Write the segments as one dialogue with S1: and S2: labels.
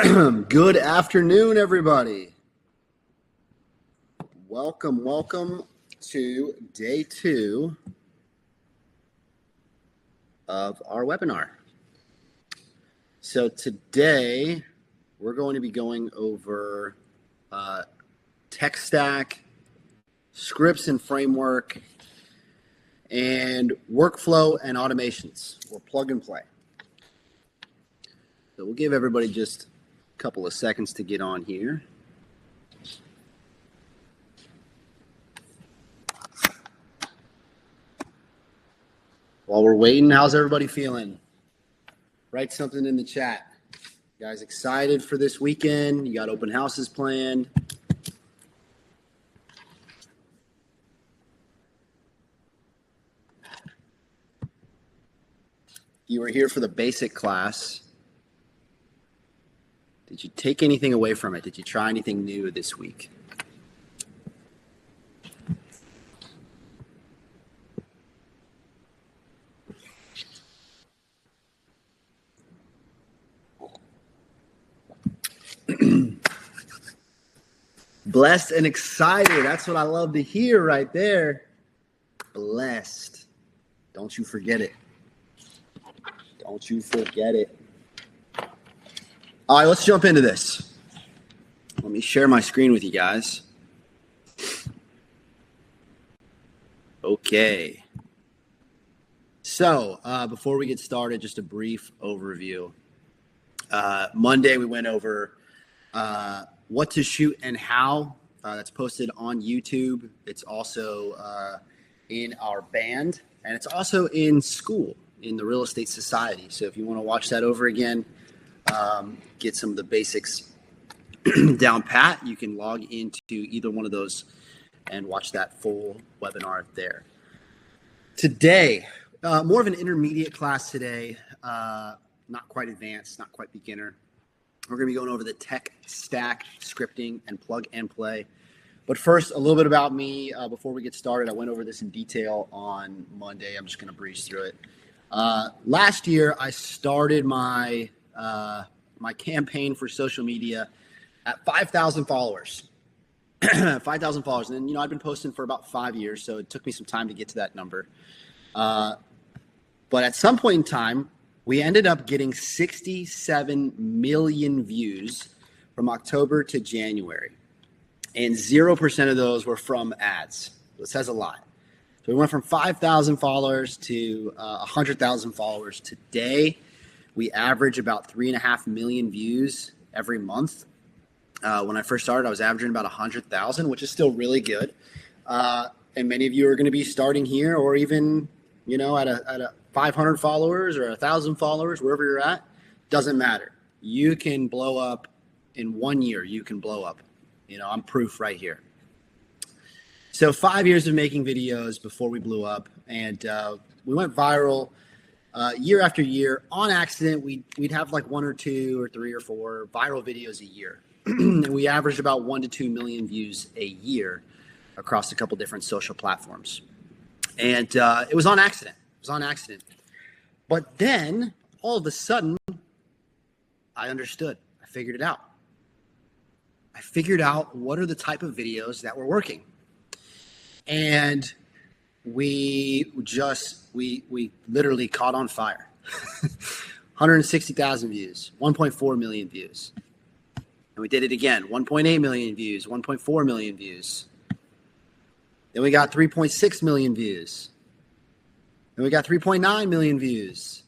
S1: Good afternoon, everybody. Welcome to day 2 of our webinar. So today we're going to be going over tech stack, scripts and framework, and workflow and automations, or plug and play. So we'll give everybody just a couple of seconds to get on here. While we're waiting, how's everybody feeling? Write something in the chat. You guys excited for this weekend? You got open houses planned? You were here for the basic class. Did you take anything away from it? Did you try anything new this week? Blessed and excited. That's what I love to hear right there. Blessed. Don't you forget it. Don't you forget it. All right, let's jump into this. Let me share my screen with you guys. Okay. So before we get started, just a brief overview. Monday, we went over what to shoot and how. That's posted on YouTube. It's also in our band, and it's also in school, in the Real Estate Society. So if you want to watch that over again, get some of the basics down pat, you can log into either one of those and watch that full webinar there. Today, more of an intermediate class today, not quite advanced, not quite beginner. We're going to be going over the tech stack, scripting, and plug and play. But first, a little bit about me before we get started. I went over this in detail on Monday. I'm just going to breeze through it. Last year, I started my campaign for social media at 5,000 followers. 5,000 followers. And then, I've been posting for about 5 years, so it took me some time to get to that number. But at some point in time, we ended up getting 67 million views from October to January. And 0% of those were from ads. So it says a lot. So we went from 5,000 followers to 100,000 followers. Today, we average about 3.5 million views every month. When I first started, I was averaging about 100,000, which is still really good. And many of you are going to be starting here, or even, at a 500 followers or 1,000 followers, wherever you're at. Doesn't matter. You can blow up in 1 year. You can blow up. I'm proof right here. So 5 years of making videos before we blew up, and we went viral year after year. On accident, we'd have like 1 or 2 or 3 or 4 viral videos a year. And we averaged about 1 to 2 million views a year across a couple different social platforms. And it was on accident. But then, all of a sudden, I understood. I figured it out. I figured out what are the type of videos that were working. And we literally caught on fire. 160,000 views, 1.4 million views. And we did it again, 1.8 million views, 1.4 million views. Then we got 3.6 million views. Then we got 3.9 million views.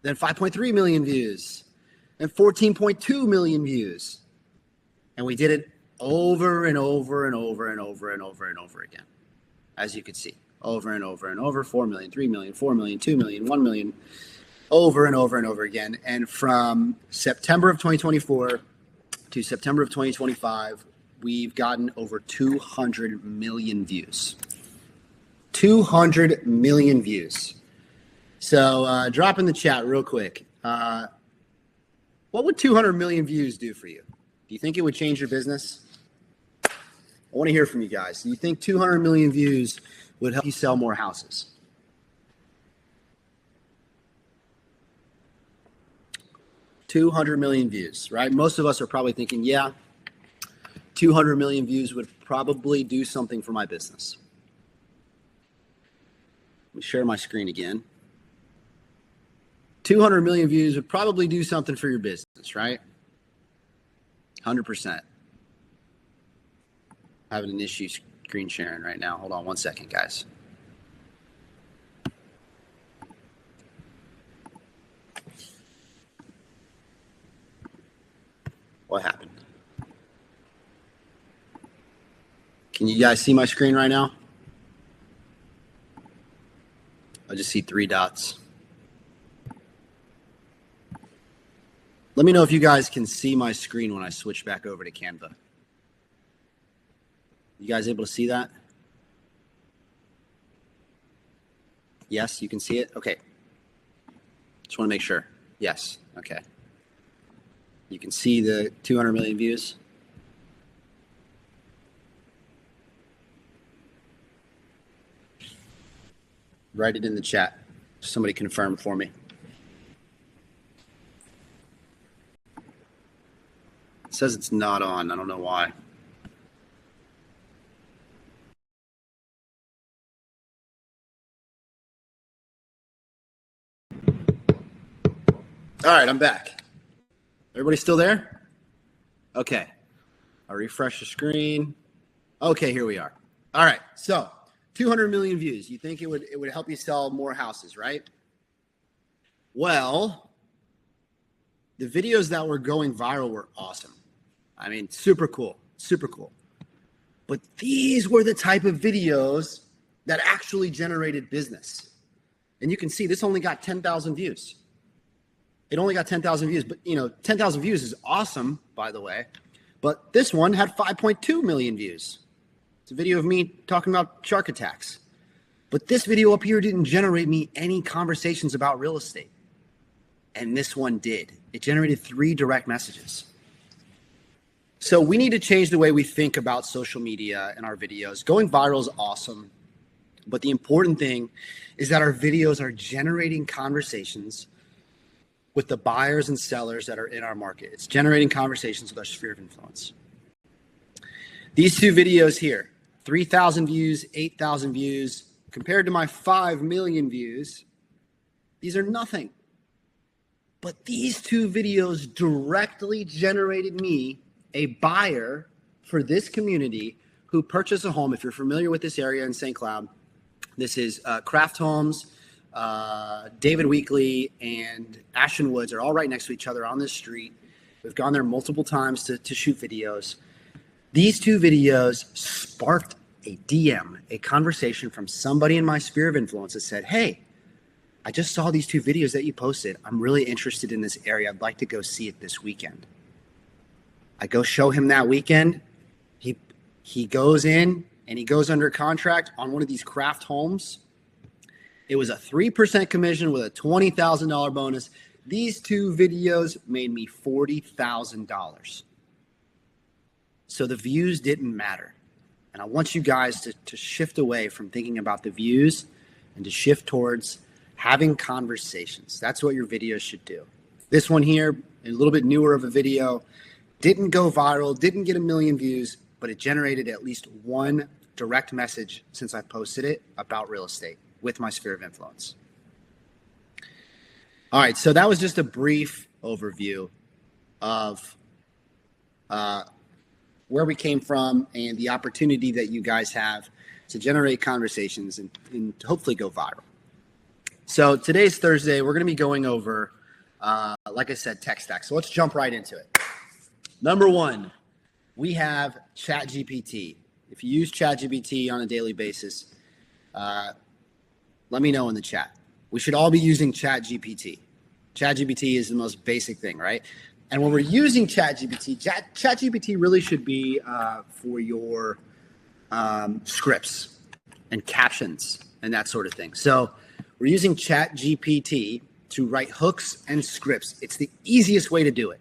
S1: Then 5.3 million views. And 14.2 million views. And we did it over and over and over and over and over and over again. As you can see, over and over and over, 4 million, 3 million, 4 million, 2 million, 1 million, over and over and over again. And from September of 2024 to September of 2025, we've gotten over 200 million views. 200 million views. So drop in the chat real quick. What would 200 million views do for you? Do you think it would change your business? I want to hear from you guys. Do you think 200 million views would help you sell more houses? 200 million views, right? Most of us are probably thinking, yeah, 200 million views would probably do something for my business. Let me share my screen again. 200 million views would probably do something for your business, right? 100%. Having an issue screen sharing right now. Hold on one second, guys. What happened? Can you guys see my screen right now? I just see 3 dots. Let me know if you guys can see my screen when I switch back over to Canva. You guys able to see that? Yes, you can see it? Okay. Just want to make sure. Yes. Okay. You can see the 200 million views. Write it in the chat. Somebody confirm for me. It says it's not on. I don't know why. All right, I'm back. Everybody still there? Okay. I'll refresh the screen. Okay, here we are. All right, so 200 million views. You think it would help you sell more houses, right? Well, the videos that were going viral were awesome. I mean, super cool, super cool. But these were the type of videos that actually generated business. And you can see this only got 10,000 views. It only got 10,000 views, but 10,000 views is awesome, by the way. But this one had 5.2 million views. It's a video of me talking about shark attacks. But this video up here didn't generate me any conversations about real estate. And this one did. It generated 3 direct messages. So we need to change the way we think about social media and our videos. Going viral is awesome. But the important thing is that our videos are generating conversations with the buyers and sellers that are in our market. It's generating conversations with our sphere of influence. These 2 videos here, 3,000 views, 8,000 views, compared to my 5 million views, these are nothing. But these 2 videos directly generated me a buyer for this community who purchased a home. If you're familiar with this area in St. Cloud, this is Craft Homes, David Weekley and Ashton Woods are all right next to each other on this street. We've gone there multiple times to shoot videos. These 2 videos sparked a DM, a conversation from somebody in my sphere of influence that said, hey, I just saw these 2 videos that you posted. I'm really interested in this area. I'd like to go see it this weekend. I go show him that weekend. He goes in and he goes under contract on one of these craft homes. It was a 3% commission with a $20,000 bonus. These 2 videos made me $40,000. So the views didn't matter. And I want you guys to shift away from thinking about the views and to shift towards having conversations. That's what your videos should do. This one here, a little bit newer of a video, didn't go viral, didn't get 1 million views, but it generated at least 1 direct message since I posted it about real estate with my sphere of influence. All right, so that was just a brief overview of where we came from and the opportunity that you guys have to generate conversations and hopefully go viral. So today's Thursday. We're going to be going over, like I said, tech stack. So let's jump right into it. Number 1, we have ChatGPT. If you use ChatGPT on a daily basis, let me know in the chat. We should all be using ChatGPT. ChatGPT is the most basic thing, right? And when we're using ChatGPT, ChatGPT really should be for your scripts and captions and that sort of thing. So we're using ChatGPT to write hooks and scripts. It's the easiest way to do it.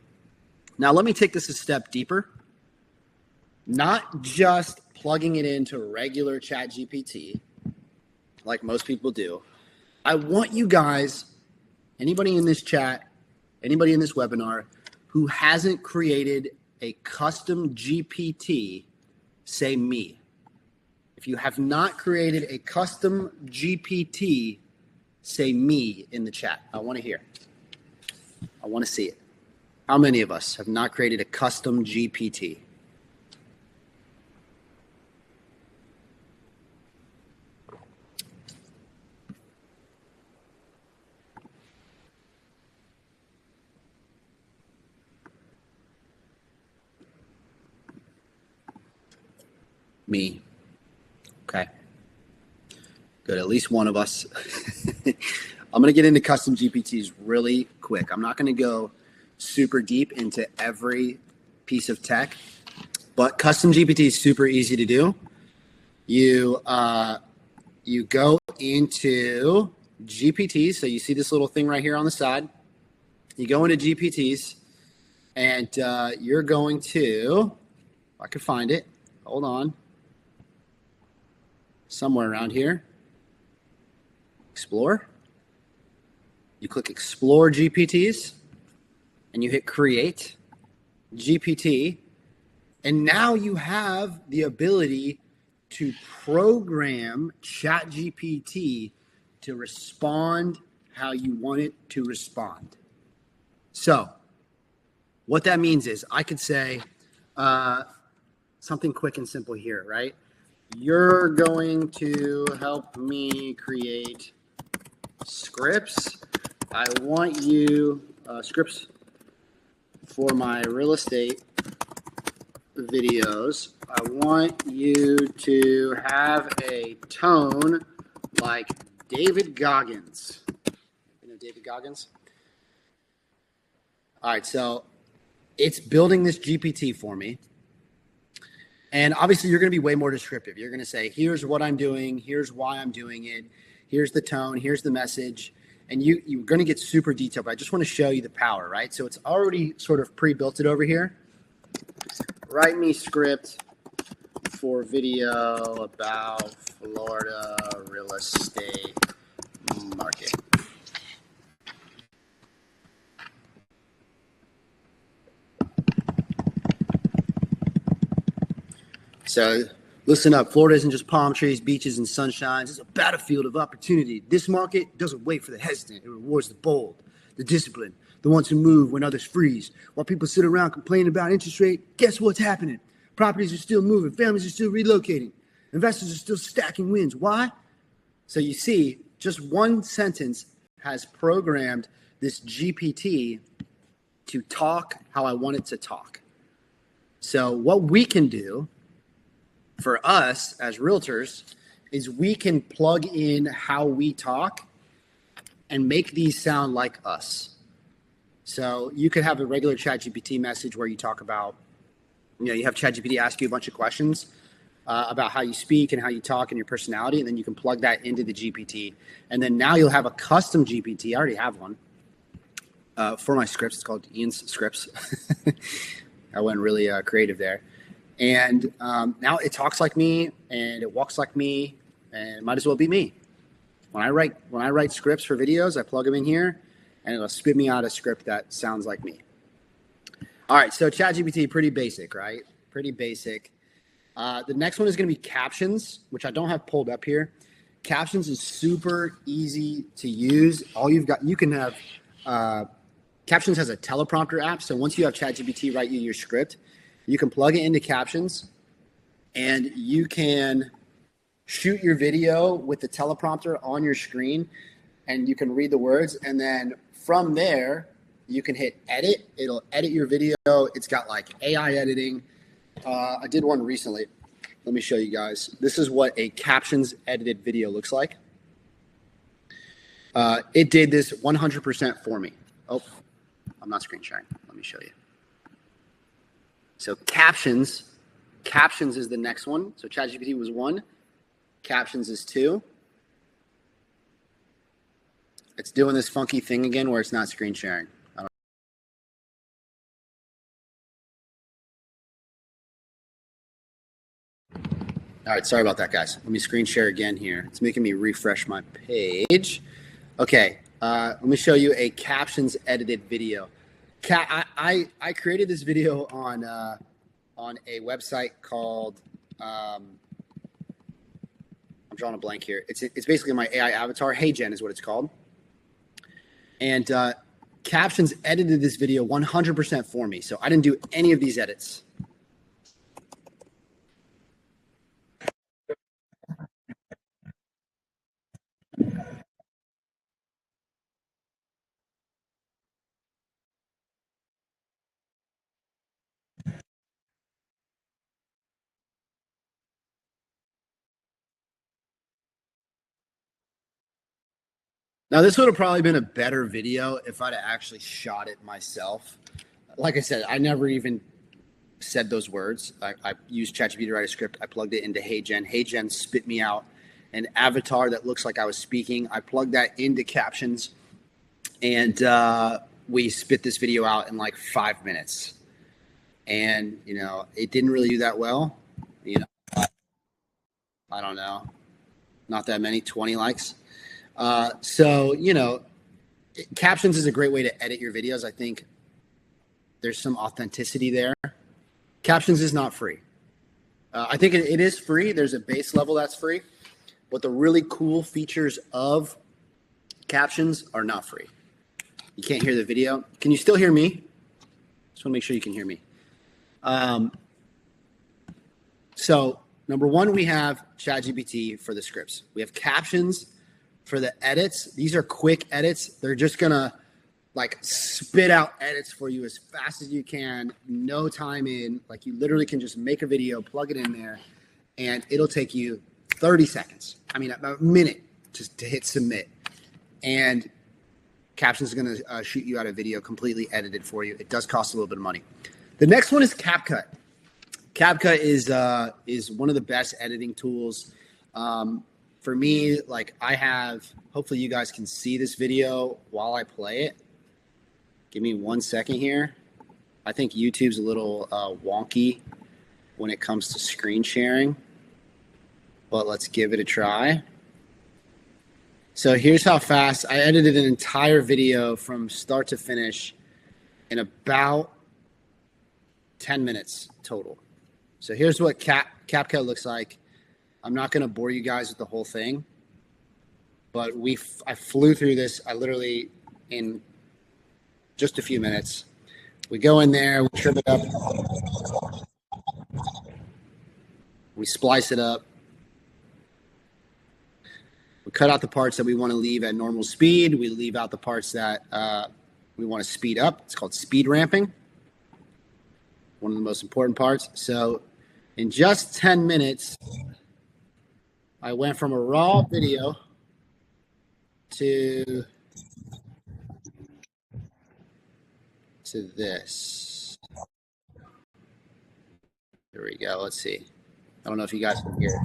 S1: Now, let me take this a step deeper. Not just plugging it into regular ChatGPT, like most people do. I want you guys, anybody in this chat, anybody in this webinar who hasn't created a custom GPT, say me. If you have not created a custom GPT, say me in the chat. I want to hear. I want to see it. How many of us have not created a custom GPT? Me. Okay. Good. At least one of us. I'm going to get into custom GPTs really quick. I'm not going to go super deep into every piece of tech, but custom GPT is super easy to do. You go into GPTs. So you see this little thing right here on the side. You go into GPTs, and you're going to, if I could find it, hold on, somewhere around here. Explore. You click Explore GPTs, and you hit Create GPT, and now you have the ability to program ChatGPT to respond how you want it to respond. So what that means is I could say something quick and simple here, right? You're going to help me create scripts. I want you, scripts for my real estate videos. I want you to have a tone like David Goggins. You know David Goggins? All right, so it's building this GPT for me. And obviously, you're going to be way more descriptive. You're going to say, here's what I'm doing. Here's why I'm doing it. Here's the tone. Here's the message. And you're going to get super detailed. But I just want to show you the power, right? So it's already sort of pre-built it over here. Write me script for video about Florida real estate market. So listen up. Florida isn't just palm trees, beaches, and sunshines. It's a battlefield of opportunity. This market doesn't wait for the hesitant. It rewards the bold, the disciplined, the ones who move when others freeze. While people sit around complaining about interest rate, guess what's happening? Properties are still moving. Families are still relocating. Investors are still stacking wins. Why? So you see, just one sentence has programmed this GPT to talk how I want it to talk. So what we can do for us as realtors is we can plug in how we talk and make these sound like us. So you could have a regular ChatGPT message where you talk about, you have ChatGPT ask you a bunch of questions about how you speak and how you talk and your personality, and then you can plug that into the GPT. And then now you'll have a custom GPT. I already have one for my scripts. It's called Ian's Scripts. I went really creative there. And now it talks like me and it walks like me, and it might as well be me. When I write scripts for videos, I plug them in here and it'll spit me out a script that sounds like me. All right, so ChatGPT, pretty basic, right? Pretty basic. The next one is going to be captions, which I don't have pulled up here. Captions is super easy to use. You can have, Captions has a teleprompter app. So once you have ChatGPT write you your script, you can plug it into Captions, and you can shoot your video with the teleprompter on your screen, and you can read the words. And then from there, you can hit edit. It'll edit your video. It's got like AI editing. I did one recently. Let me show you guys. This is what a Captions edited video looks like. It did this 100% for me. Oh, I'm not screen sharing. Let me show you. So captions is the next one. So ChatGPT was 1. Captions is 2. It's doing this funky thing again where it's not screen sharing. All right, sorry about that, guys. Let me screen share again here. It's making me refresh my page. Okay, Let me show you a captions edited video. I created this video on a website called I'm drawing a blank here. It's basically my AI avatar. Hey Jen is what it's called. And captions edited this video 100% for me. So I didn't do any of these edits. Now, this would have probably been a better video if I'd have actually shot it myself. Like I said, I never even said those words. I used ChatGPT to write a script. I plugged it into Hey Jen. Hey Jen spit me out an avatar that looks like I was speaking. I plugged that into captions, and we spit this video out in like 5 minutes. And, you know, it didn't really do that well. You know, I don't know. Not that many, 20 likes. So, you know, captions is a great way to edit your videos. I think there's some authenticity there. Captions is not free. I think it is free. There's a base level that's free, but the really cool features of captions are not free. You can't hear the video. Can you still hear me? Just want to make sure you can hear me. So number one, we have ChatGPT for the scripts. We have captions for the edits. These are quick edits. They're just going to like spit out edits for you as fast as you can, no time in. Like you literally can just make a video, plug it in there, and it'll take you 30 seconds. I mean, about a minute just to hit submit. And captions is going to shoot you out a video completely edited for you. It does cost a little bit of money. The next one is CapCut. CapCut is one of the best editing tools. For me, like I have, hopefully you guys can see this video while I play it. Give me 1 second here. I think YouTube's a little wonky when it comes to screen sharing, but let's give it a try. So here's how fast I edited an entire video from start to finish in about 10 minutes total. So here's what CapCut looks like. I'm not going to bore you guys with the whole thing, but I flew through this. I literally, in just a few minutes, we go in there, we trim it up, we splice it up, we cut out the parts that we want to leave at normal speed. We leave out the parts that we want to speed up. It's called speed ramping. One of the most important parts. So in just 10 minutes, I went from a raw video to this. Here we go. Let's see. I don't know if you guys can hear it.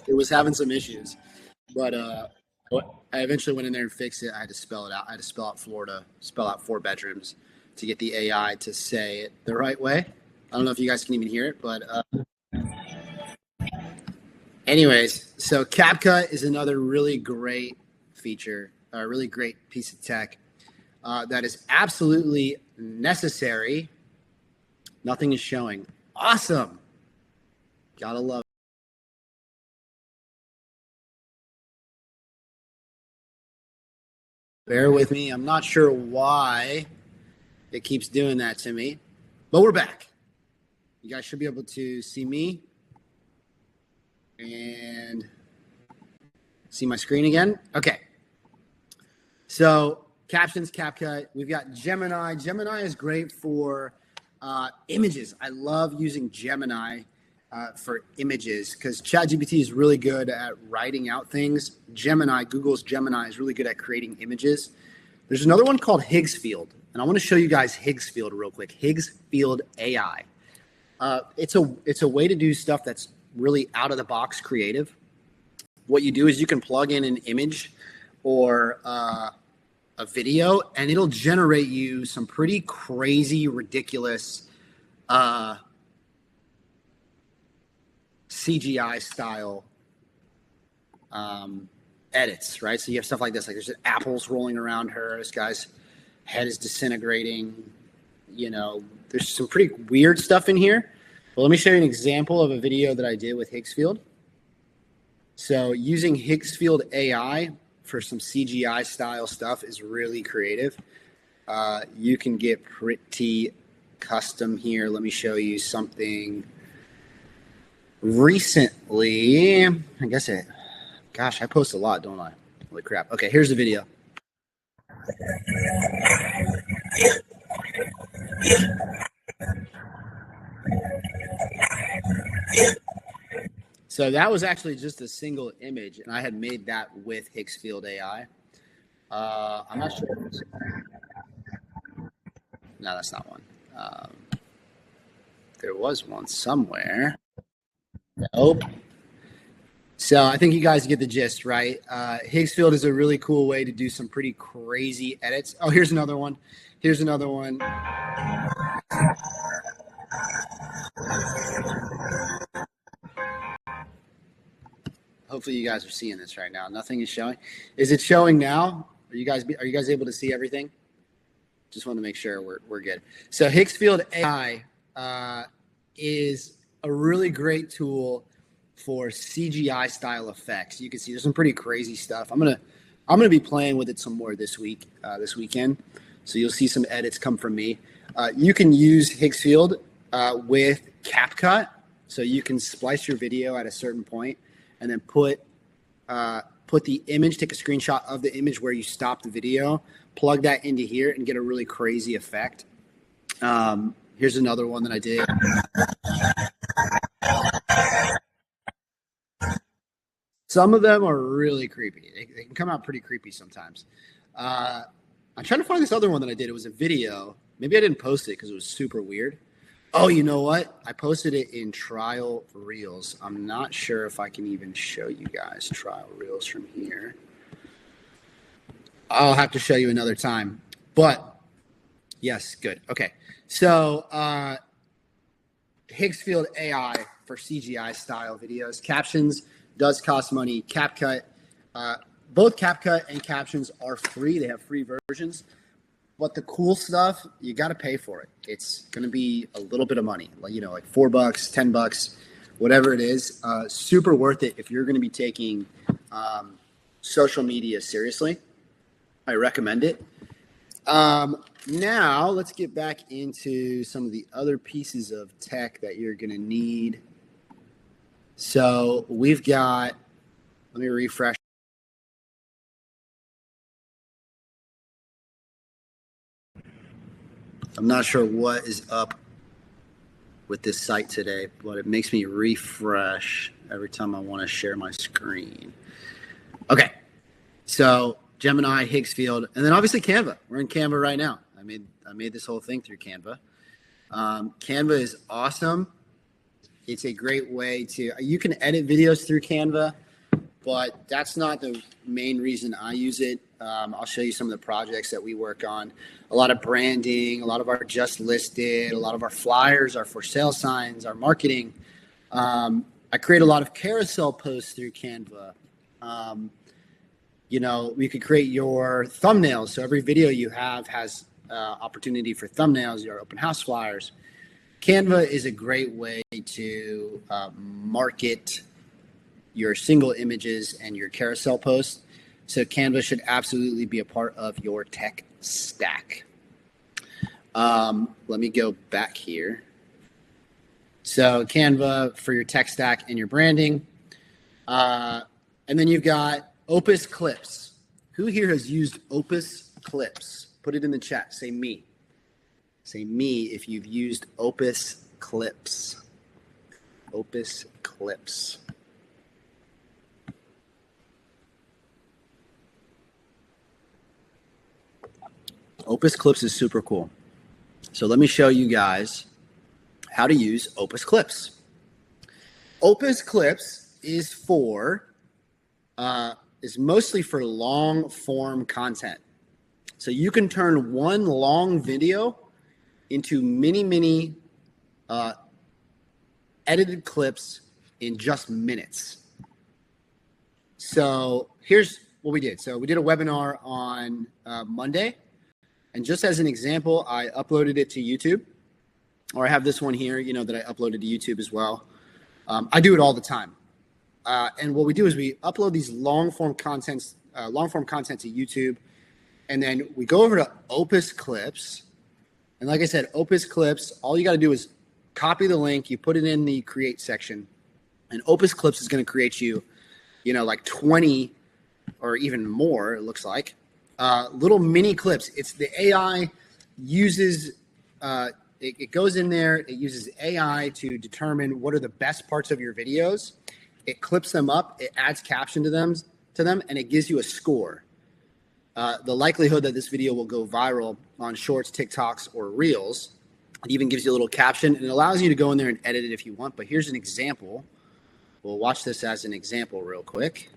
S1: It was having some issues, but I eventually went in there and fixed it. I had to spell it out. I had to spell out Florida, spell out 4 bedrooms to get the AI to say it the right way. I don't know if you guys can even hear it, but anyways, so CapCut is another really great feature, a really great piece of tech that is absolutely necessary. Nothing is showing. Awesome. Gotta love it. Bear with me. I'm not sure why it keeps doing that to me, but we're back. You guys should be able to see me and see my screen again. Okay. So captions, CapCut. We've got Gemini. Gemini is great for images. I love using Gemini for images because ChatGPT is really good at writing out things. Gemini, Google's Gemini is really good at creating images. There's another one called Higgs Field, and I want to show you guys Higgs Field real quick. Higgs Field AI. It's a way to do stuff that's really out of the box creative. What you do is you can plug in an image or a video, and it'll generate you some pretty crazy, ridiculous CGI style edits, right? So you have stuff like this, like there's apples rolling around her. This guy's head is disintegrating. You know, there's some pretty weird stuff in here. But let me show you an example of a video that I did with Higgs Field. So using Higgs Field AI for some CGI style stuff is really creative. You can get pretty custom here. Let me show you something recently. I post a lot, don't I? Holy crap. Okay, here's the video. So that was actually just a single image, and I had made that with Higgs Field AI. I'm not sure. No, that's not one. There was one somewhere. Nope. So I think you guys get the gist, right? Higgs Field is a really cool way to do some pretty crazy edits. Oh, here's another one. Here's another one. Hopefully you guys are seeing this right now. Nothing is showing. Is it showing now? Are you guys able to see everything? Just want to make sure we're good. So Higgs Field AI is a really great tool for CGI style effects. You can see there's some pretty crazy stuff. I'm gonna be playing with it some more this weekend. So you'll see some edits come from me. You can use Higgs Field with CapCut, so you can splice your video at a certain point and then put the image, take a screenshot of the image where you stop the video, plug that into here, and get a really crazy effect. Here's another one that I did. Some of them are really creepy. They can come out pretty creepy sometimes. I'm trying to find this other one that I did. It was a video. Maybe I didn't post it because it was super weird. Oh, you know what? I posted it in trial reels. I'm not sure if I can even show you guys trial reels from here. I'll have to show you another time. But yes, good. Okay. So Higgs Field AI for CGI style videos. Captions does cost money. CapCut, both CapCut and Captions are free. They have free versions. But the cool stuff, you got to pay for it. It's going to be a little bit of money, like $4, $10, whatever it is. Super worth it if you're going to be taking social media seriously. I recommend it. Now let's get back into some of the other pieces of tech that you're going to need. So we've got, let me refresh. I'm not sure what is up with this site today, but it makes me refresh every time I want to share my screen. Okay. So Gemini, Higgs Field, and then obviously Canva. We're in Canva right now. I made this whole thing through Canva. Canva is awesome. It's a great way to, you can edit videos through Canva, but that's not the main reason I use it. I'll show you some of the projects that we work on. A lot of branding, a lot of our just listed, a lot of our flyers, our for sale signs, our marketing. I create a lot of carousel posts through Canva. We could create your thumbnails. So every video you have has opportunity for thumbnails, your open house flyers. Canva is a great way to market your single images and your carousel posts. So Canva should absolutely be a part of your tech stack. Let me go back here. So Canva for your tech stack and your branding. And then you've got Opus Clips. Who here has used Opus Clips? Put it in the chat. Say me. Say me if you've used Opus Clips. Opus Clips. Opus Clips is super cool. So let me show you guys how to use Opus Clips. Opus Clips is mostly for long form content. So you can turn one long video into mini edited clips in just minutes. So here's what we did. So we did a webinar on Monday. And just as an example, I uploaded it to YouTube, or I have this one here, that I uploaded to YouTube as well. I do it all the time. And what we do is we upload these long form content to YouTube, and then we go over to Opus Clips. And like I said, Opus Clips, all you got to do is copy the link, you put it in the create section, and Opus Clips is going to create you, like 20 or even more, it looks like, little mini clips. It's the AI uses, it goes in there, it uses AI to determine what are the best parts of your videos. It clips them up, it adds caption to them, and it gives you a score. The likelihood that this video will go viral on Shorts, TikToks, or Reels. It even gives you a little caption, and it allows you to go in there and edit it if you want. But here's an example. We'll watch this as an example real quick.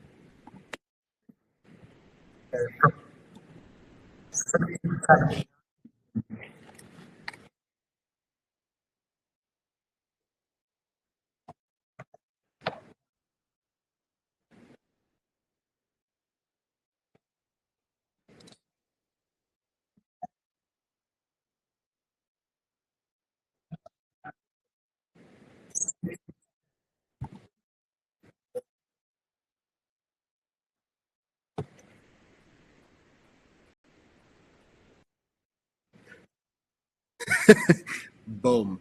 S1: Boom.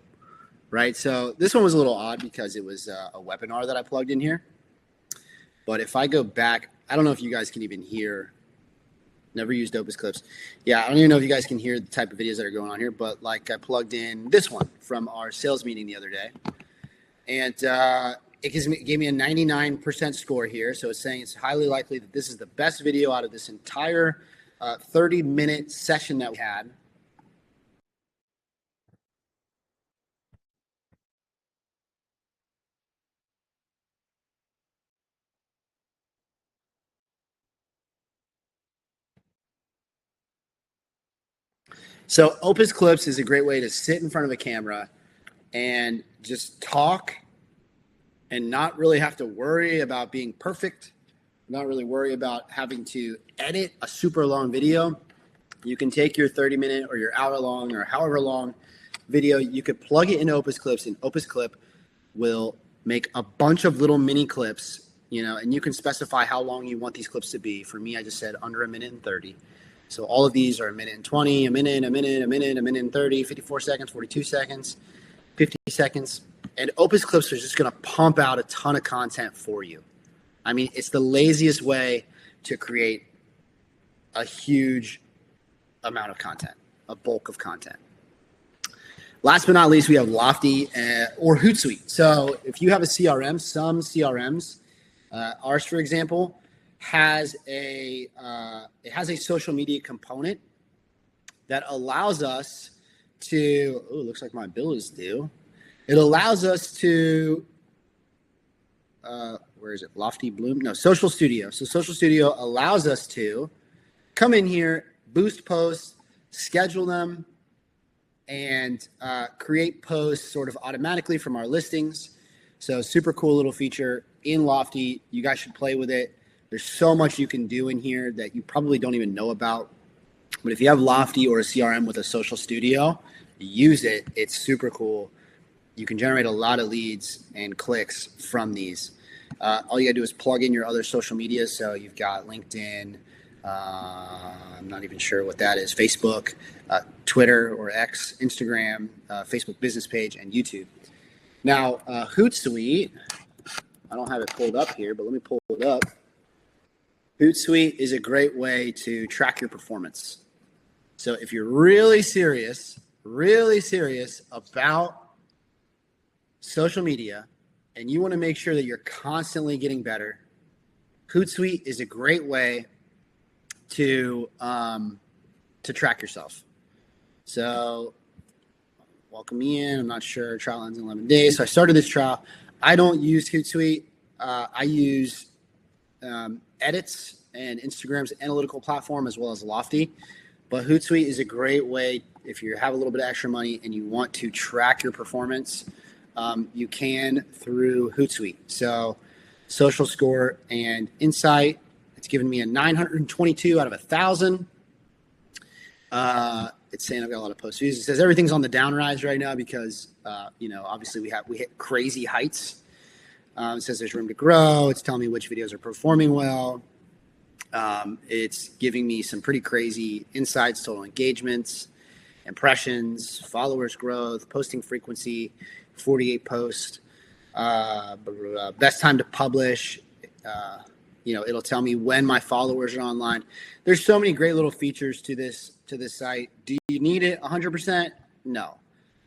S1: Right. So this one was a little odd because it was a webinar that I plugged in here. But if I go back, I don't know if you guys can even hear. Never used Opus Clips. Yeah, I don't even know if you guys can hear the type of videos that are going on here. But like I plugged in this one from our sales meeting the other day. And it gave me a 99% score here. So it's saying it's highly likely that this is the best video out of this entire 30-minute session that we had. So Opus Clips is a great way to sit in front of a camera and just talk and not really have to worry about being perfect, not really worry about having to edit a super long video. You can take your 30-minute or your hour-long or however long video, you could plug it into Opus Clips, and Opus Clip will make a bunch of little mini clips, and you can specify how long you want these clips to be. For me, I just said under a minute and 30. So all of these are a minute and 20, a minute and 30, 54 seconds, 42 seconds, 50 seconds. And Opus Clips are just going to pump out a ton of content for you. I mean, it's the laziest way to create a huge amount of content, a bulk of content. Last but not least, we have Lofty or Hootsuite. So if you have a CRM, some CRMs, ours, for example, has a social media component that allows us to, looks like my bill is due. It allows us to, where is it? Lofty Bloom? No, Social Studio. So Social Studio allows us to come in here, boost posts, schedule them, and create posts sort of automatically from our listings. So super cool little feature in Lofty. You guys should play with it. There's so much you can do in here that you probably don't even know about. But if you have Lofty or a CRM with a social studio, use it. It's super cool. You can generate a lot of leads and clicks from these. All you gotta do is plug in your other social media. So you've got LinkedIn. I'm not even sure what that is. Facebook, Twitter or X, Instagram, Facebook business page, and YouTube. Now, Hootsuite, I don't have it pulled up here, but let me pull it up. Hootsuite is a great way to track your performance. So if you're really serious about social media and you want to make sure that you're constantly getting better, Hootsuite is a great way to to track yourself. So welcome me in. I'm not sure. Trial ends in 11 days. So I started this trial. I don't use Hootsuite. I use Edits and Instagram's analytical platform as well as Lofty. But Hootsuite is a great way if you have a little bit of extra money and you want to track your performance. You can through Hootsuite. So Social Score and Insight, it's given me a 922 out of 1,000. It's saying I've got a lot of post views. It says everything's on the downrise right now because, obviously we hit crazy heights. It says there's room to grow. It's telling me which videos are performing well. It's giving me some pretty crazy insights, total engagements, impressions, followers growth, posting frequency, 48 posts, best time to publish. It'll tell me when my followers are online. There's so many great little features to this site. Do you need it 100%? No.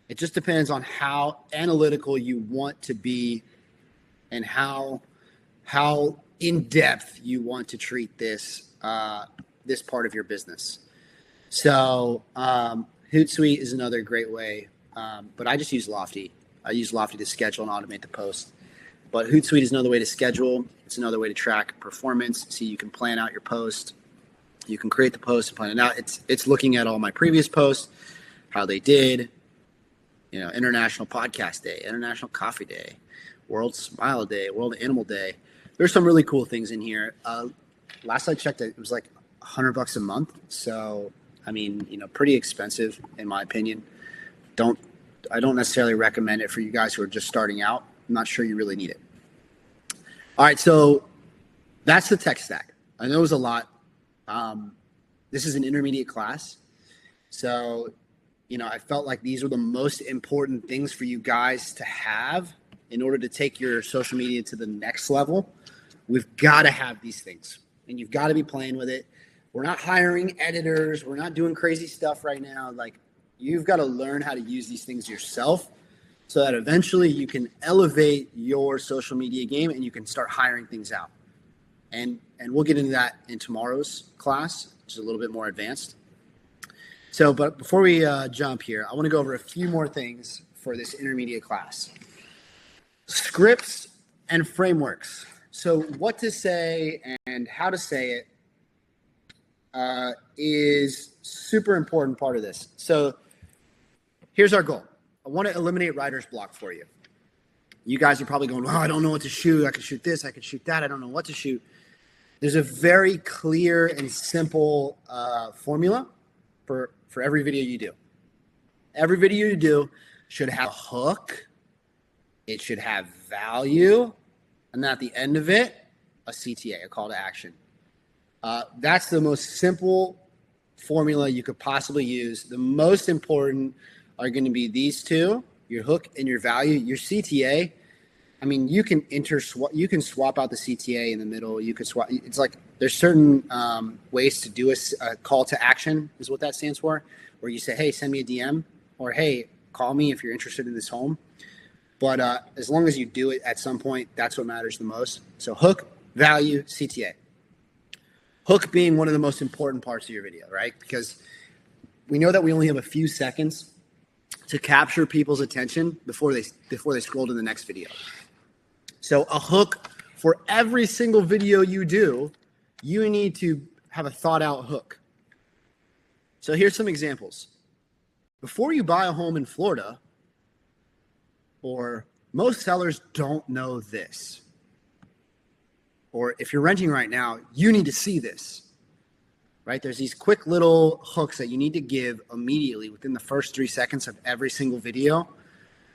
S1: It just depends on how analytical you want to be and how in depth you want to treat this part of your business. So Hootsuite is another great way, but I just use Lofty. I use Lofty to schedule and automate the post. But Hootsuite is another way to schedule. It's another way to track performance. So you can plan out your post. You can create the post and plan it out. It's looking at all my previous posts, how they did. International Podcast Day, International Coffee Day, World Smile Day, World Animal Day. There's some really cool things in here. Last I checked, it was like $100 a month. So, pretty expensive in my opinion. I don't necessarily recommend it for you guys who are just starting out. I'm not sure you really need it. All right, so that's the tech stack. I know it was a lot. This is an intermediate class. So, I felt like these were the most important things for you guys to have in order to take your social media to the next level. We've got to have these things, and you've got to be playing with it. We're not hiring editors. We're not doing crazy stuff right now. Like, you've got to learn how to use these things yourself so that eventually you can elevate your social media game and you can start hiring things out. And we'll get into that in tomorrow's class, which is a little bit more advanced. So, but before we jump here, I want to go over a few more things for this intermediate class. Scripts and frameworks. So what to say and how to say it is super important part of this. So here's our goal. I want to eliminate writer's block for you. You guys are probably going, I don't know what to shoot. I could shoot this. I could shoot that. I don't know what to shoot. There's a very clear and simple formula for every video you do. Every video you do should have a hook. It should have value. And at the end of it, a CTA, a call to action. That's the most simple formula you could possibly use. The most important are going to be these two, your hook and your value. Your CTA, you can swap out the CTA in the middle. You could swap. It's like there's certain ways to do a call to action is what that stands for, where you say, hey, send me a DM, or hey, call me if you're interested in this home. But as long as you do it at some point, that's what matters the most. So hook, value, CTA. Hook being one of the most important parts of your video, right? Because we know that we only have a few seconds to capture people's attention before they scroll to the next video. So a hook for every single video you do, you need to have a thought out hook. So here's some examples. Before you buy a home in Florida, or most sellers don't know this. Or if you're renting right now, you need to see this, right? There's these quick little hooks that you need to give immediately within the first 3 seconds of every single video.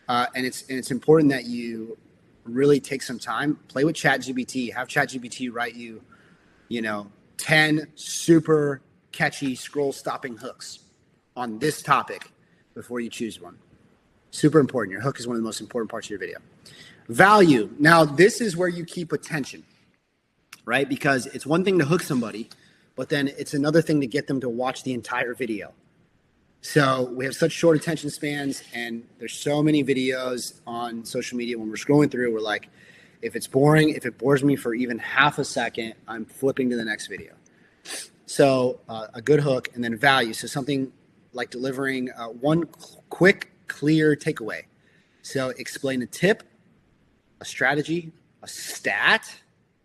S1: And it's important that you really take some time, play with ChatGPT, have ChatGPT write you, 10 super catchy scroll stopping hooks on this topic before you choose one. Super important. Your hook is one of the most important parts of your video. Value. Now, this is where you keep attention, right? Because it's one thing to hook somebody, but then it's another thing to get them to watch the entire video. So we have such short attention spans, and there's so many videos on social media when we're scrolling through, we're like, if it's boring, if it bores me for even half a second, I'm flipping to the next video. So a good hook, and then value. So something like delivering one quick, clear takeaway. So explain a tip, a strategy, a stat.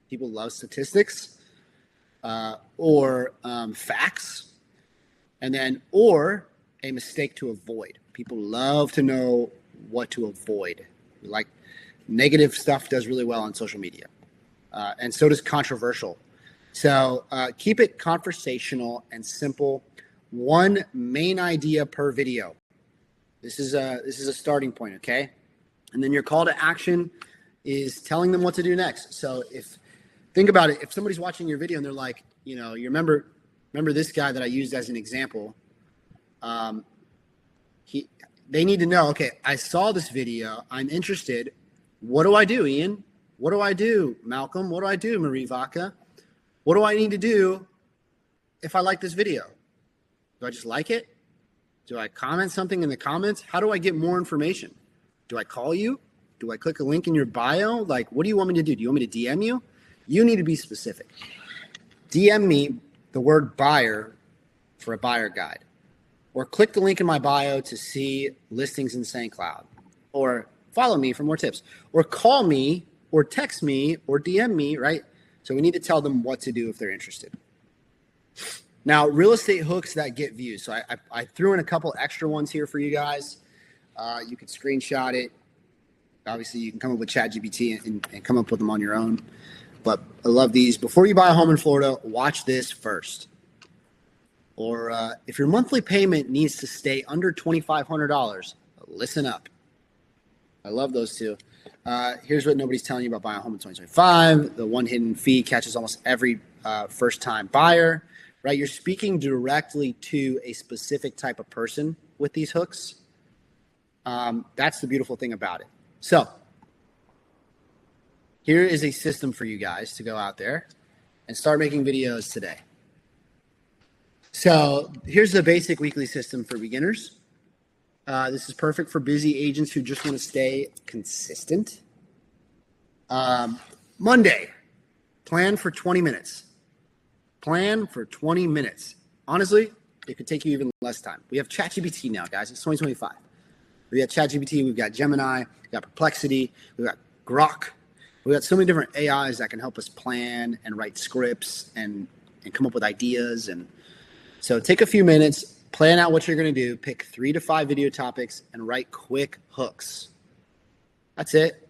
S1: People love statistics, or facts, and then or a mistake to avoid. People love to know what to avoid. Like negative stuff does really well on social media, and so does controversial. So keep it conversational and simple. One main idea per video. This is a starting point, okay? And then your call to action is telling them what to do next. So think about it, if somebody's watching your video and they're like, you remember this guy that I used as an example, they need to know, okay, I saw this video, I'm interested. What do I do, Ian? What do I do, Malcolm? What do I do, Marie Vaca? What do I need to do if I like this video? Do I just like it? Do I comment something in the comments? How do I get more information? Do I call you? Do I click a link in your bio? Like, what do you want me to do? Do you want me to DM you? You need to be specific. DM me the word buyer for a buyer guide, or click the link in my bio to see listings in SoundCloud, or follow me for more tips, or call me, or text me, or DM me, right? So we need to tell them what to do if they're interested. Now, real estate hooks that get views. So I threw in a couple extra ones here for you guys. You could screenshot it. Obviously, you can come up with ChatGPT and come up with them on your own. But I love these. Before you buy a home in Florida, watch this first. Or if your monthly payment needs to stay under $2,500, listen up. I love those two. Here's what nobody's telling you about buying a home in 2025. The one hidden fee catches almost every first-time buyer, right? You're speaking directly to a specific type of person with these hooks. That's the beautiful thing about it. So here is a system for you guys to go out there and start making videos today. So here's the basic weekly system for beginners. This is perfect for busy agents who just want to stay consistent. Monday, plan for 20 minutes. Plan for 20 minutes. Honestly, it could take you even less time. We have ChatGPT now, guys. It's 2025. We got ChatGPT, we've got Gemini, we've got Perplexity, we've got Grok. We've got so many different AIs that can help us plan and write scripts and come up with ideas. And so take a few minutes, plan out what you're going to do, pick 3 to 5 video topics, and write quick hooks. That's it.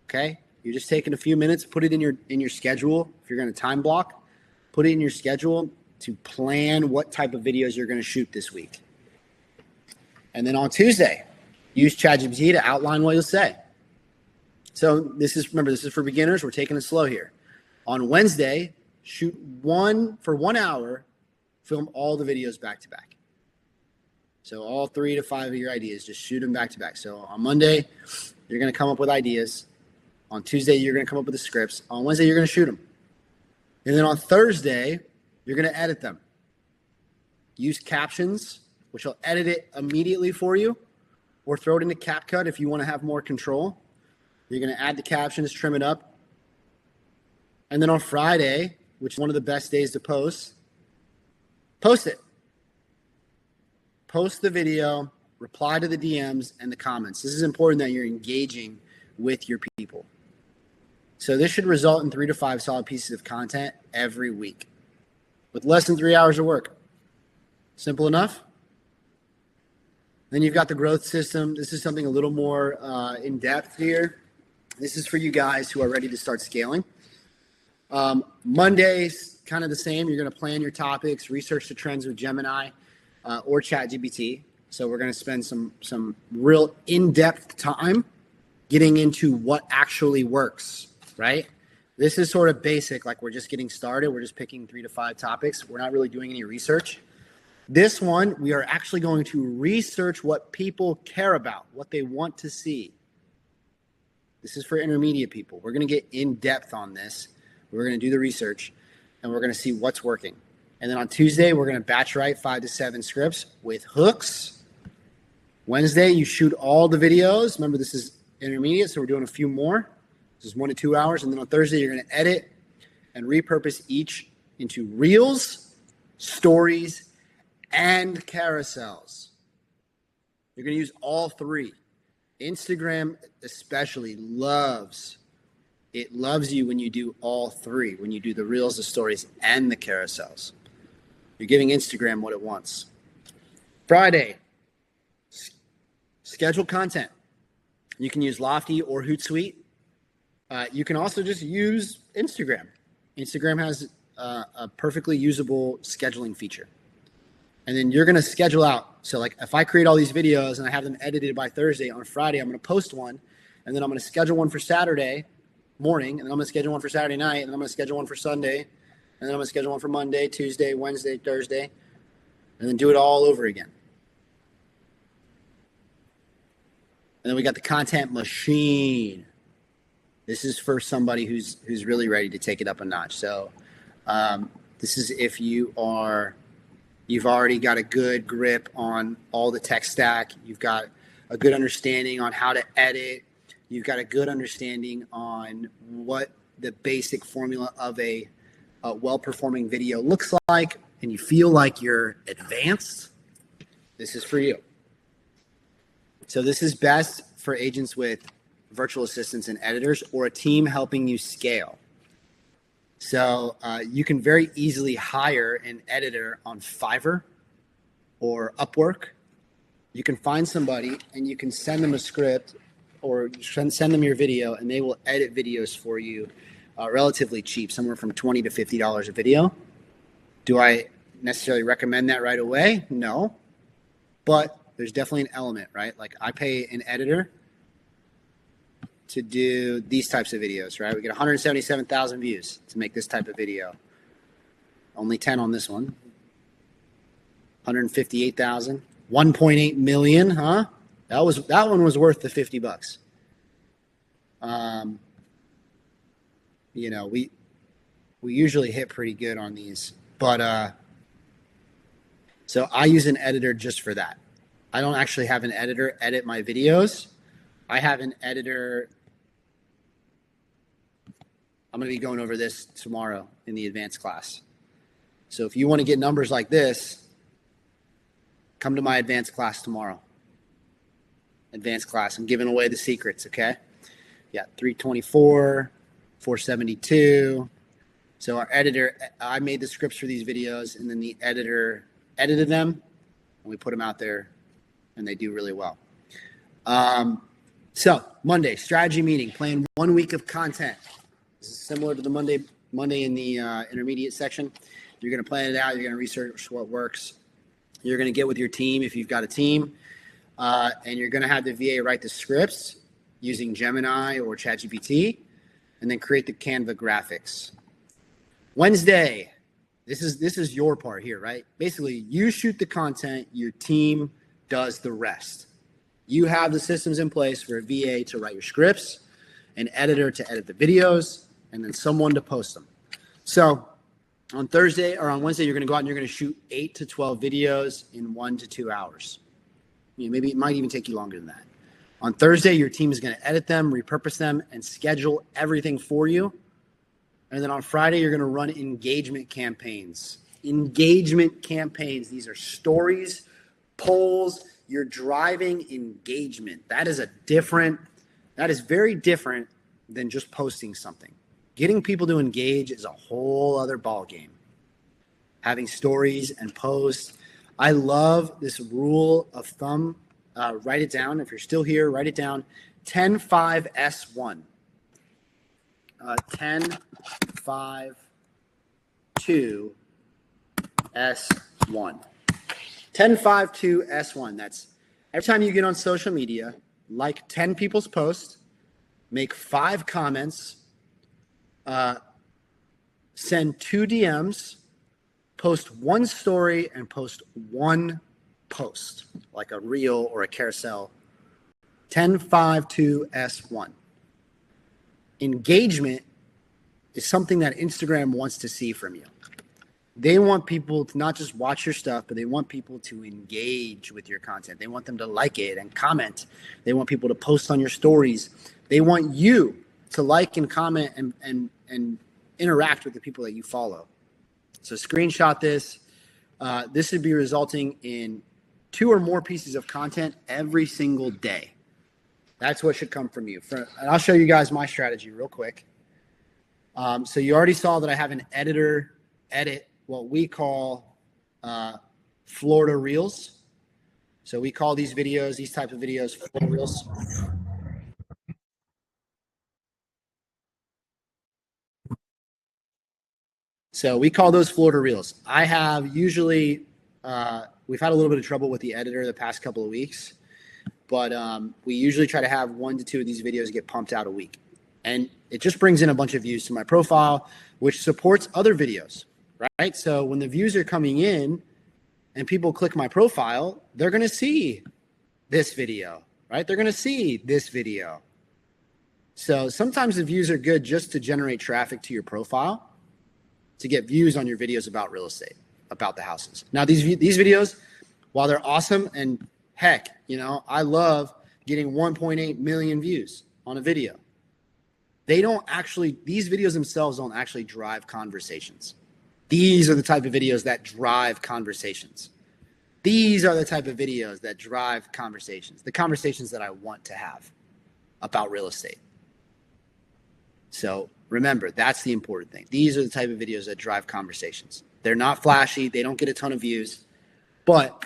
S1: Okay? You're just taking a few minutes, put it in your schedule. If you're going to time block, put it in your schedule to plan what type of videos you're going to shoot this week. And then on Tuesday, use ChatGPT to outline what you'll say. So this is for beginners. We're taking it slow here. On Wednesday, shoot for 1 hour, film all the videos back to back. So all 3 to 5 of your ideas, just shoot them back to back. So on Monday, you're going to come up with ideas. On Tuesday, you're going to come up with the scripts. On Wednesday, you're going to shoot them. And then on Thursday, you're going to edit them. Use captions, which will edit it immediately for you, or throw it into CapCut if you want to have more control. You're going to add the captions, trim it up. And then on Friday, which is one of the best days to post it. Post the video, reply to the DMs and the comments. This is important that you're engaging with your people. So this should result in 3 to 5 solid pieces of content every week with less than 3 hours of work. Simple enough? Then you've got the growth system. This is something a little more in depth here. This is for you guys who are ready to start scaling. Monday's kind of the same. You're going to plan your topics, research the trends with Gemini or ChatGPT. So we're going to spend some real in-depth time getting into what actually works, right? This is sort of basic, like we're just getting started. We're just picking 3 to 5 topics. We're not really doing any research. This one, we are actually going to research what people care about, what they want to see. This is for intermediate people. We're going to get in depth on this. We're going to do the research, and we're going to see what's working. And then on Tuesday, we're going to batch write 5 to 7 scripts with hooks. Wednesday, you shoot all the videos. Remember, this is intermediate, so we're doing a few more. This is 1 to 2 hours. And then on Thursday, you're going to edit and repurpose each into reels stories, and carousels. You're going to use all three. Instagram especially loves you when you do all three, when you do the reels, the stories, and the carousels. You're giving Instagram what it wants. Friday, schedule content. You can use Lofty or Hootsuite. You can also just use Instagram. Instagram has a perfectly usable scheduling feature. And then you're going to schedule out. So like if I create all these videos and I have them edited by Thursday, on Friday, I'm going to post one. And then I'm going to schedule one for Saturday morning. And then I'm going to schedule one for Saturday night. And then I'm going to schedule one for Sunday. And then I'm going to schedule one for Monday, Tuesday, Wednesday, Thursday. And then do it all over again. And then we got the content machine. This is for somebody who's really ready to take it up a notch. So this is if you've already got a good grip on all the tech stack. You've got a good understanding on how to edit. You've got a good understanding on what the basic formula of a well-performing video looks like, and you feel like you're advanced. This is for you. So this is best for agents with virtual assistants and editors or a team helping you scale. So you can very easily hire an editor on Fiverr or Upwork. You can find somebody and you can send them a script or send them your video, and they will edit videos for you relatively cheap, somewhere from $20 to $50 a video. Do I necessarily recommend that right away? No. But there's definitely an element, right? Like I pay an editor to do these types of videos, right? We get 177,000 views to make this type of video. Only 10 on this one. 158,000, 1.8 million, huh? That one was worth the $50. We usually hit pretty good on these, but so I use an editor just for that. I don't actually have an editor edit my videos. I have an editor. I'm going to be going over this tomorrow in the advanced class. So if you want to get numbers like this, come to my advanced class tomorrow. Advanced class. I'm giving away the secrets, okay? Yeah, 324, 472. So our editor, I made the scripts for these videos, and then the editor edited them, and we put them out there, and they do really well. So Monday, strategy meeting, plan 1 week of content. This is similar to the Monday in the intermediate section. You're going to plan it out. You're going to research what works. You're going to get with your team if you've got a team, and you're going to have the VA write the scripts using Gemini or ChatGPT, and then create the Canva graphics. Wednesday, this is your part here, right? Basically, you shoot the content. Your team does the rest. You have the systems in place for a VA to write your scripts, an editor to edit the videos, and then someone to post them. So on Thursday or on Wednesday, you're going to go out and you're going to shoot 8 to 12 videos in 1 to 2 hours. Maybe it might even take you longer than that. On Thursday, your team is going to edit them, repurpose them, and schedule everything for you. And then on Friday, you're going to run engagement campaigns. Engagement campaigns. These are stories, polls. You're driving engagement. That is very different than just posting something. Getting people to engage is a whole other ballgame. Having stories and posts. I love this rule of thumb. Write it down. If you're still here, write it down. 10-5-S1. 10-5-2-S1. 10-5-2-S1. That's every time you get on social media, like 10 people's posts, make 5 comments, send 2 DMs, post 1 story, and post 1 post, like a reel or a carousel. 10-5-2-S1. Engagement is something that Instagram wants to see from you. They want people to not just watch your stuff, but they want people to engage with your content. They want them to like it and comment. They want people to post on your stories. They want you to like and comment and interact with the people that you follow. So screenshot this. This would be resulting in 2 or more pieces of content every single day. That's what should come from you. And I'll show you guys my strategy real quick. So you already saw that I have an editor edit what we call Florida Reels. So we call these videos, these type of videos, Florida Reels. So we call those Florida Reels. I have usually, we've had a little bit of trouble with the editor the past couple of weeks, but we usually try to have 1 to 2 of these videos get pumped out a week. And it just brings in a bunch of views to my profile, which supports other videos, right? So when the views are coming in and people click my profile, they're going to see this video, right? They're going to see this video. So sometimes the views are good just to generate traffic to your profile, to get views on your videos about real estate, about the houses. Now, these videos, while they're awesome, and heck, I love getting 1.8 million views on a video. These videos themselves don't actually drive conversations. These are the type of videos that drive conversations. These are the type of videos that drive conversations, the conversations that I want to have about real estate. So remember, that's the important thing. These are the type of videos that drive conversations. They're not flashy. They don't get a ton of views, but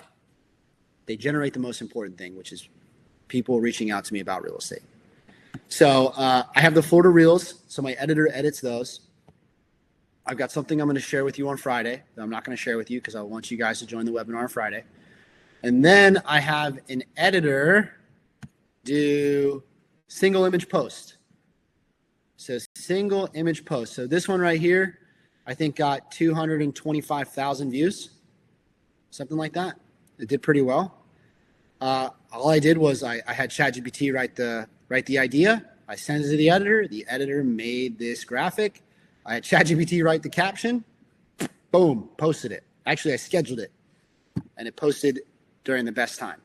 S1: they generate the most important thing, which is people reaching out to me about real estate. So I have the Florida Reels. So my editor edits those. I've got something I'm going to share with you on Friday that I'm not going to share with you because I want you guys to join the webinar on Friday. And then I have an editor do single image post. So single image post. So this one right here, I think got 225,000 views, something like that. It did pretty well. All I did was I had ChatGPT write the idea. I sent it to the editor. The editor made this graphic. I had ChatGPT write the caption. Boom, posted it. Actually, I scheduled it, and it posted during the best time.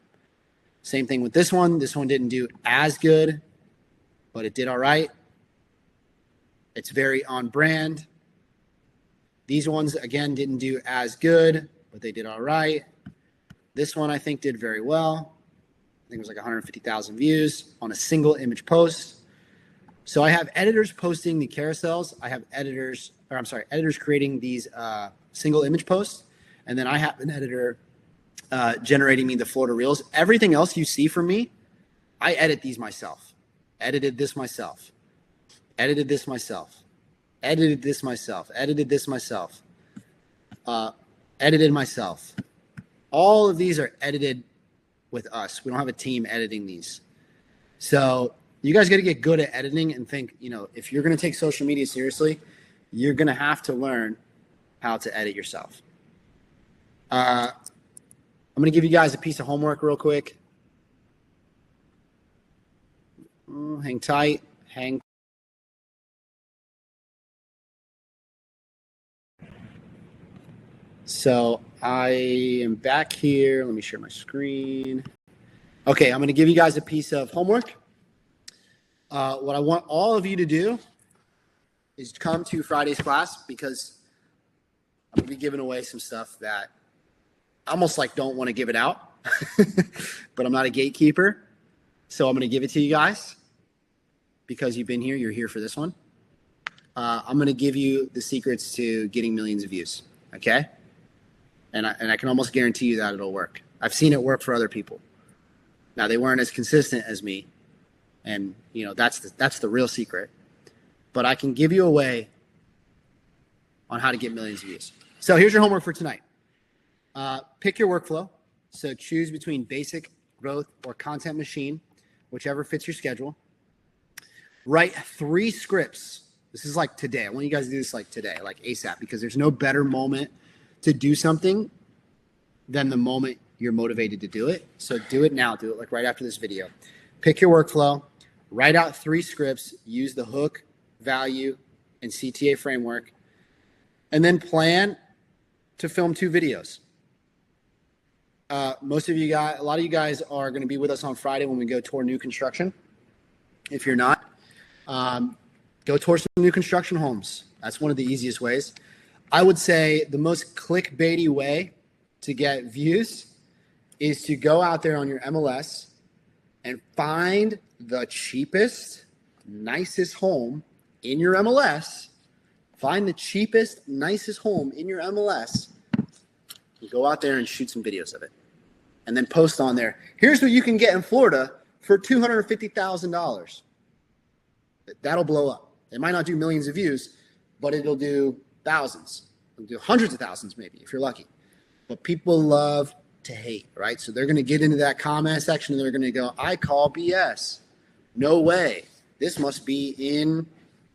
S1: Same thing with this one. This one didn't do as good, but it did all right. It's very on brand. These ones, again, didn't do as good, but they did all right. This one, I think, did very well. I think it was like 150,000 views on a single image post. So I have editors posting the carousels. I have editors creating these single image posts. And then I have an editor generating me the Florida Reels. Everything else you see from me, I edit these myself. Edited this myself. Edited this myself. Edited this myself. Edited this myself. Edited myself. All of these are edited with us. We don't have a team editing these. So you guys got to get good at editing and think, if you're going to take social media seriously, you're going to have to learn how to edit yourself. I'm going to give you guys a piece of homework real quick. Hang tight. So I am back here. Let me share my screen. Okay, I'm going to give you guys a piece of homework. What I want all of you to do is come to Friday's class because I'm going to be giving away some stuff that I almost don't want to give it out, but I'm not a gatekeeper. So I'm going to give it to you guys because you've been here. You're here for this one. I'm going to give you the secrets to getting millions of views. Okay. And I can almost guarantee you that it'll work. I've seen it work for other people. Now they weren't as consistent as me. And that's the real secret. But I can give you a way on how to get millions of views. So here's your homework for tonight. Pick your workflow. So choose between basic, growth, or content machine, whichever fits your schedule. Write 3 scripts. This is like today. I want you guys to do this today, ASAP, because there's no better moment to do something than the moment you're motivated to do it. So do it now. Do it right after this video. Pick your workflow. Write out 3 scripts. Use the hook, value, and CTA framework. And then plan to film 2 videos. A lot of you guys are going to be with us on Friday when we go tour new construction. If you're not, go tour some new construction homes. That's one of the easiest ways. I would say the most clickbaity way to get views is to go out there on your MLS and find the cheapest, nicest home in your MLS. Find the cheapest, nicest home in your MLS. And go out there and shoot some videos of it. And then post on there. Here's what you can get in Florida for $250,000. That'll blow up. It might not do millions of views, but it'll do thousands. It'll do hundreds of thousands maybe if you're lucky. But people love to hate, right? So they're going to get into that comment section and they're going to go, I call BS. No way. This must be in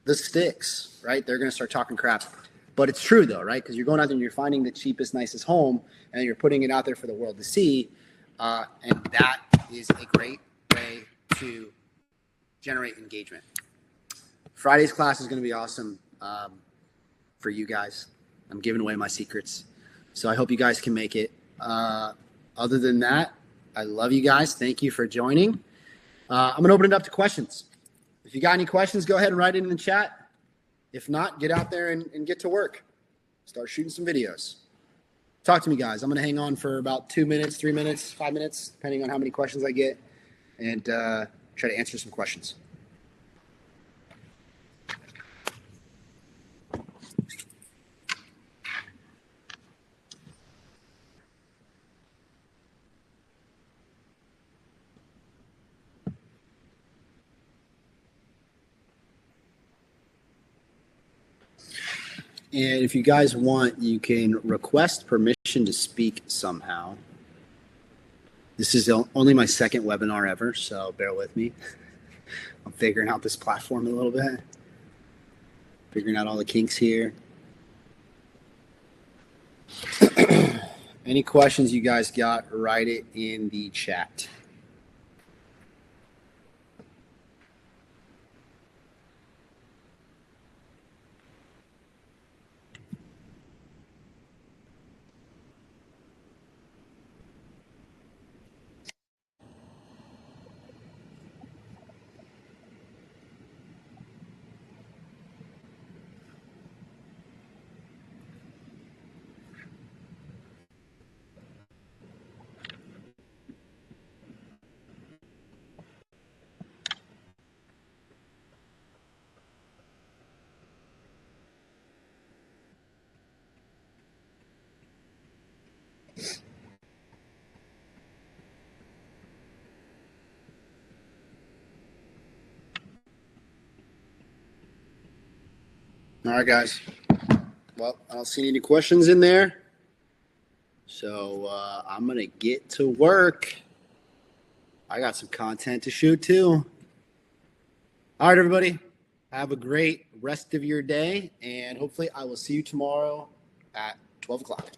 S1: the sticks, right? They're going to start talking crap. But it's true though, right? Because you're going out there and you're finding the cheapest, nicest home and you're putting it out there for the world to see. And that is a great way to generate engagement. Friday's class is going to be awesome for you guys. I'm giving away my secrets. So I hope you guys can make it. Other than that, I love you guys. Thank you for joining. I'm going to open it up to questions. If you got any questions, go ahead and write it in the chat. If not, get out there and get to work. Start shooting some videos. Talk to me, guys. I'm going to hang on for about 2 minutes, 3 minutes, 5 minutes, depending on how many questions I get, and try to answer some questions. And if you guys want, you can request permission to speak somehow. This is only my second webinar ever, so bear with me. I'm figuring out this platform a little bit. Figuring out all the kinks here. Any questions you guys got, write it in the chat. All right, guys. Well, I don't see any questions in there. So I'm going to get to work. I got some content to shoot too. All right, everybody. Have a great rest of your day. And hopefully I will see you tomorrow at 12 o'clock.